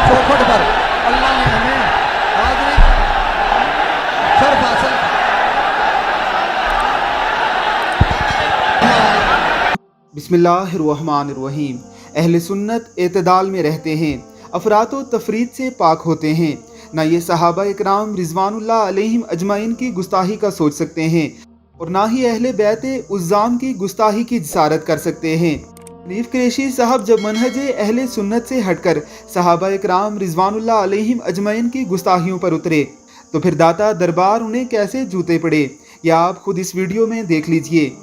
चौखट पर अल्लाह ने हमें हाज़िरी शर्फ हासिल बिस्मिल्लाहिर्रहमानिर्रहीम। अहले सुन्नत एतदाल में रहते हैं, अफरातो तफरीद से पाक होते हैं। ना ये सहाबा इकराम रिजवानुल्लाह अलैहिम अजमाइन की गुस्ताही का सोच सकते हैं और ना ही अहले बैत उज़्ज़ाम की गुस्ताही की जसारत कर सकते हैं। हनीफ कुरैशी साहब जब मनहज अहले सुन्नत से हटकर सहाबा इकराम रिजवानुल्लाह अलैहिम अजमाइन की गुस्ताहियों पर उतरे तो फिर दाता दरबार उन्हें कैसे जूते पड़े, या आप खुद इस वीडियो में देख लीजिए।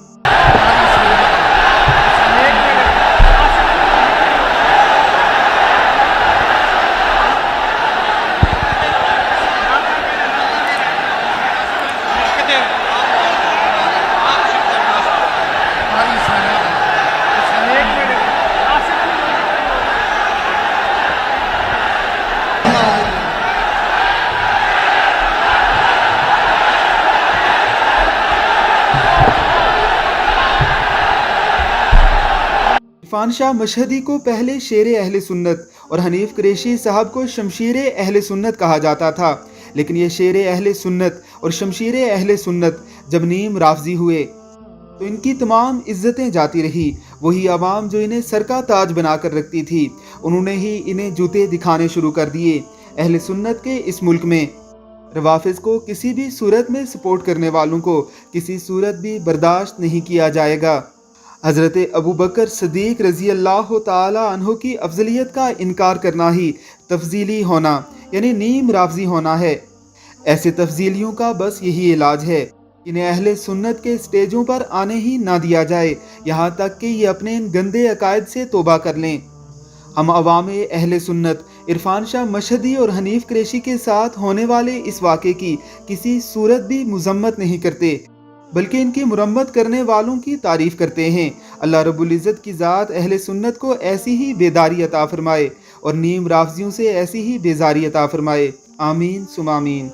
इरफान शाह मशहदी को पहले शेर अहले सुन्नत और हनीफ कुरैशी साहब को शमशीर अहले सुन्नत कहा जाता था, लेकिन ये शेर अहले सुन्नत और शमशीर अहले सुन्नत जब नीम राफजी हुए तो इनकी तमाम इज्जतें जाती रही। वही आवाम जो इन्हें सर का ताज बनाकर रखती थी, उन्होंने ही इन्हें जूते दिखाने शुरू कर दिए। अहले सुन्नत के इस मुल्क में रवाफिज को किसी भी सूरत में सपोर्ट करने वालों को किसी सूरत भी बर्दाश्त नहीं किया जाएगा। हज़रत अबू बकर सिद्दीक़ रज़ी अल्लाह ताला अन्हु की अफजलियत का इनकार करना ही तफजीली होना यानी नीम राफजी होना है। ऐसे तफजीलियों का बस यही इलाज है, इन्हें अहले सुन्नत के स्टेजों पर आने ही ना दिया जाए, यहाँ तक कि ये अपने इन गंदे अकायद से तौबा कर लें। हम अवाम अहले सुन्नत इरफान शाह मशहदी और हनीफ कुरैशी के साथ होने वाले इस वाक़े की किसी सूरत भी मजम्मत नहीं करते, बल्कि इनकी मुरम्मत करने वालों की तारीफ करते हैं। अल्लाह रब्बुल इज़्ज़त की ज़ात अहले सुन्नत को ऐसी ही बेदारी अता फरमाए और नीम राफजियों से ऐसी ही बेजारी अता फरमाए। आमीन सुम आमीन।